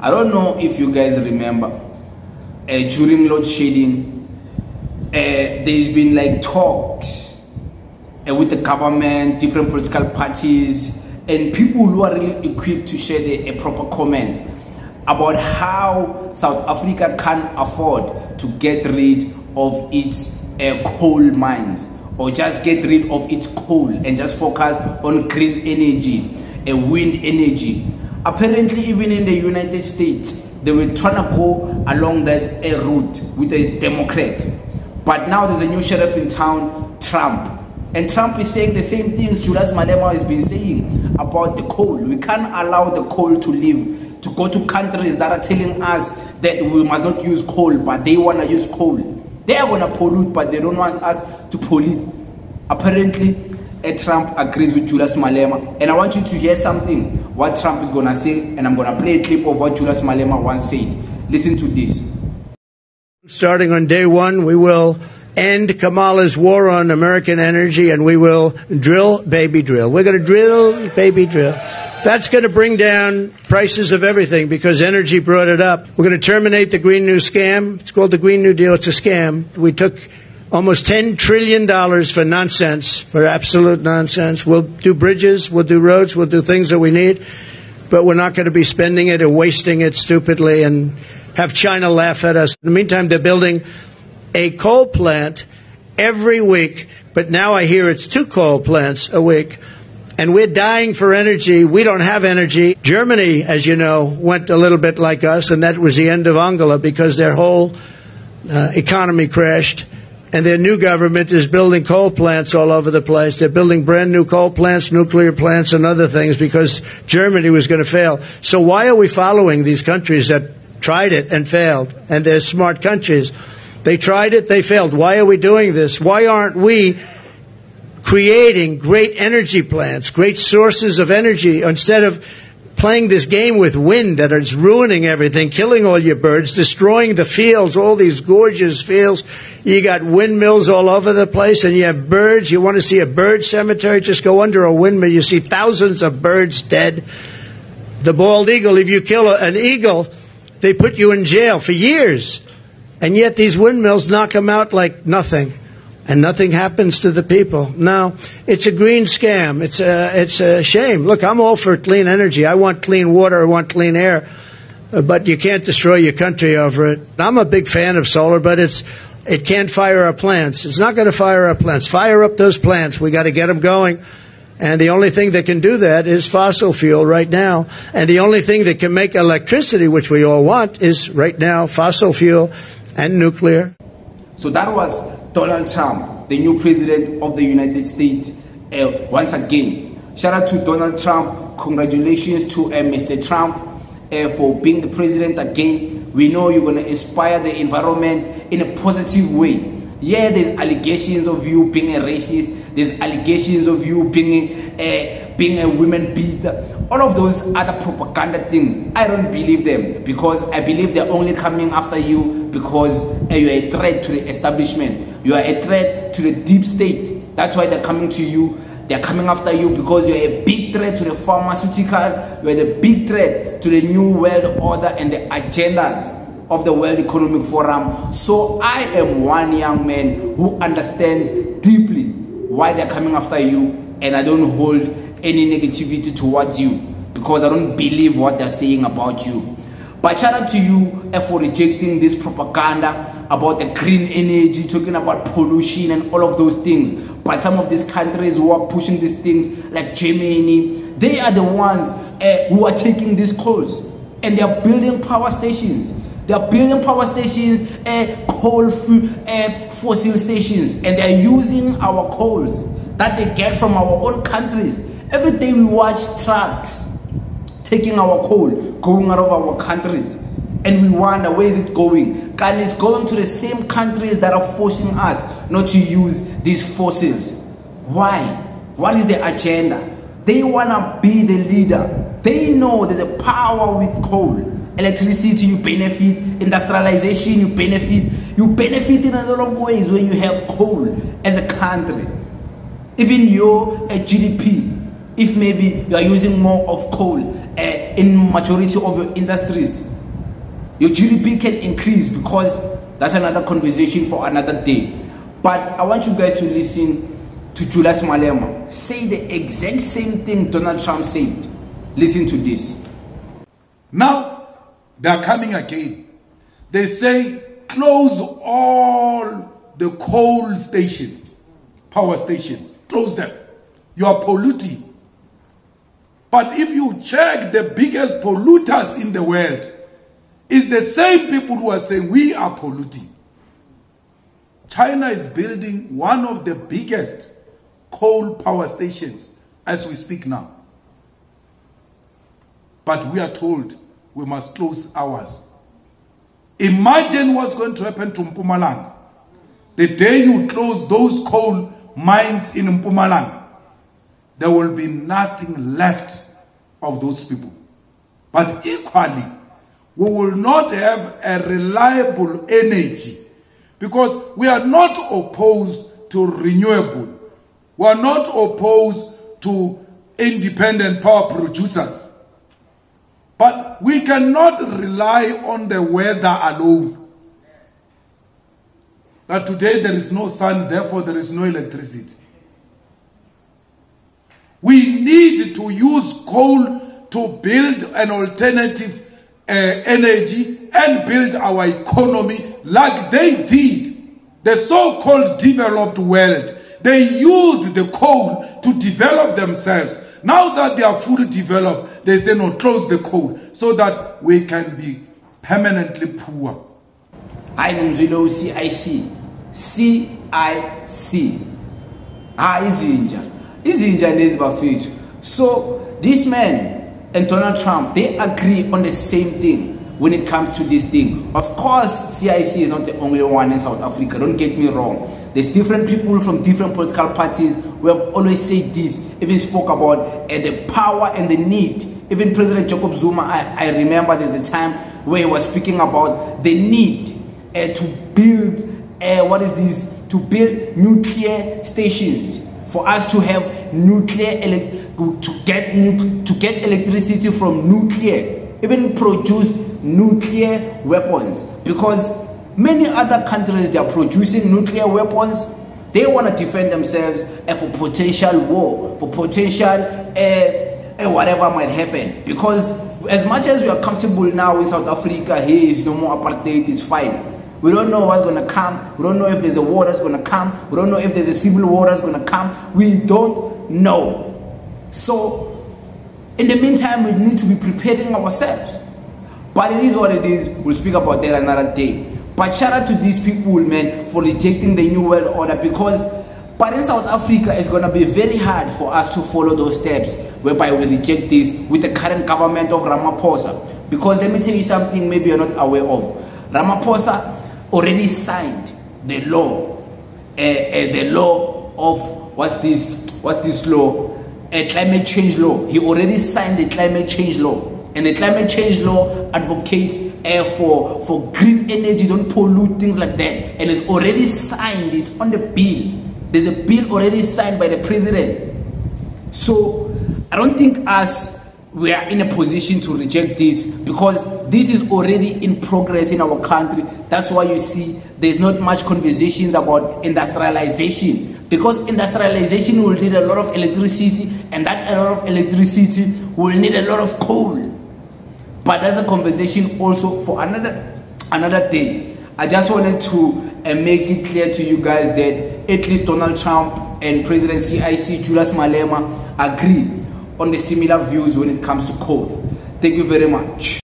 I don't know if you guys remember, during load shedding, there's been like talks with the government, different political parties, and people who are really equipped to share a proper comment about how South Africa can afford to get rid of its coal mines, or just get rid of its coal and just focus on green energy, wind energy. Apparently, even in the United States, they were trying to go along that route with a Democrat. But now there's a new sheriff in town, Trump. And Trump is saying the same things Julius Malema has been saying about the coal. We can't allow the coal to live, to go to countries that are telling us that we must not use coal, but they want to use coal. They are going to pollute, but they don't want us to pollute. Apparently, Trump agrees with Julius Malema. And I want you to hear something, what Trump is going to say, and I'm going to play a clip of what Julius Malema once said. Listen to this. Starting on day one, we will end Kamala's war on American energy, and we will drill, baby, drill. We're going to drill, baby, drill. That's going to bring down prices of everything because energy brought it up. We're going to terminate the Green New Scam. It's called the Green New Deal. It's a scam. We took almost $10 trillion for nonsense, for absolute nonsense. We'll do bridges, we'll do roads, we'll do things that we need, but we're not going to be spending it or wasting it stupidly and have China laugh at us. In the meantime, they're building a coal plant every week, but now I hear it's 2 coal plants a week. And we're dying for energy. We don't have energy. Germany, as you know, went a little bit like us, and that was the end of Angela because their whole economy crashed. And their new government is building coal plants all over the place. They're building brand new coal plants, nuclear plants, and other things because Germany was going to fail. So why are we following these countries that tried it and failed? And they're smart countries. They tried it, they failed. Why are we doing this? Why aren't we creating great energy plants, great sources of energy, instead of playing this game with wind that is ruining everything, killing all your birds, destroying the fields, all these gorgeous fields. You got windmills all over the place, and you have birds. You want to see a bird cemetery? Just go under a windmill. You see thousands of birds dead. The bald eagle, if you kill an eagle, they put you in jail for years. And yet these windmills knock them out like nothing. And nothing happens to the people. Now, it's a green scam. It's a shame. Look, I'm all for clean energy. I want clean water. I want clean air. But you can't destroy your country over it. I'm a big fan of solar, but it can't fire our plants. It's not going to fire our plants. Fire up those plants. We got to get them going. And the only thing that can do that is fossil fuel right now. And the only thing that can make electricity, which we all want, is right now fossil fuel and nuclear. So that was Donald Trump, the new president of the United States, once again. Shout out to Donald Trump. Congratulations to Mr. Trump for being the president again. We know you're going to inspire the environment in a positive way. Yeah, there's allegations of you being a racist. There's allegations of you being a women beater. All of those other propaganda things, I don't believe them, because I believe they're only coming after you because you're a threat to the establishment. You are a threat to the deep state. That's why they're coming to you. They're coming after you because you're a big threat to the pharmaceuticals. You're the big threat to the new world order and the agendas of the World Economic Forum. So I am one young man who understands deeply why they're coming after you, and I don't hold any negativity towards you because I don't believe what they're saying about you. But shout out to you for rejecting this propaganda about the green energy, talking about pollution and all of those things. But some of these countries who are pushing these things, like Germany, they are the ones who are taking these coals and they are building power stations. They are building power stations, fossil stations, and they are using our coals that they get from our own countries. Every day we watch trucks taking our coal, going out of our countries, and we wonder, where is it going? And it's going to the same countries that are forcing us not to use these fossils. Why? What is the agenda? They want to be the leader. They know there's a power with coal. Electricity, you benefit. Industrialization, you benefit. You benefit in a lot of ways when you have coal as a country. Even your GDP, if maybe you are using more of coal in majority of your industries, Your GDP can increase, because that's another conversation for another day. But I want you guys to listen to Julius Malema say the exact same thing Donald Trump said. Listen to this. Now they are coming again. They say close all the coal stations, power stations, close them. You are polluting. But if you check the biggest polluters in the world, it's the same people who are saying we are polluting. China is building one of the biggest coal power stations as we speak now. But we are told we must close ours. Imagine what's going to happen to Mpumalanga. The day you close those coal mines in Mpumalanga, there will be nothing left of those people. But equally, we will not have a reliable energy, because we are not opposed to renewable. We are not opposed to independent power producers. But we cannot rely on the weather alone. That today there is no sun, therefore there is no electricity. We need to use coal to build an alternative energy and build our economy like they did. The so-called developed world, they used the coal to develop themselves. Now that they are fully developed, they say no, close the coal so that we can be permanently poor. I am Julius, CIC. Izinja is Bafit. So this man and Donald Trump, they agree on the same thing when it comes to this thing. Of course, CIC is not the only one in South Africa. Don't get me wrong. There's different people from different political parties who have always said this, even spoke about the power and the need. Even President Jacob Zuma, I remember there's a time where he was speaking about the need to build, to build nuclear stations, for us to have nuclear, to get electricity from nuclear, even produce nuclear weapons, because many other countries, they are producing nuclear weapons. They want to defend themselves for potential war, for potential whatever might happen. Because as much as we are comfortable now in South Africa, here is no more apartheid, it's fine. We don't know what's going to come. We don't know if there's a war that's going to come. We don't know if there's a civil war that's going to come. We don't know. So in the meantime, we need to be preparing ourselves. But it is what it is. We'll speak about that another day. But shout out to these people, man, for rejecting the New World Order, because but in South Africa, it's going to be very hard for us to follow those steps whereby we reject this with the current government of Ramaphosa. Because let me tell you something maybe you're not aware of. Ramaphosa already signed the law, the law of, what's this law? A climate change law. He already signed the climate change law. And the climate change law advocates for green energy, don't pollute, things like that. And it's already signed, it's on the bill. There's a bill already signed by the president. So I don't think we are in a position to reject this, because this is already in progress in our country. That's why you see there's not much conversations about industrialization, because industrialization will need a lot of electricity, and that a lot of electricity will need a lot of coal. But that's a conversation also for another day. I just wanted to make it clear to you guys that at least Donald Trump and President CIC Julius Malema agree on the similar views when it comes to coal. Thank you very much.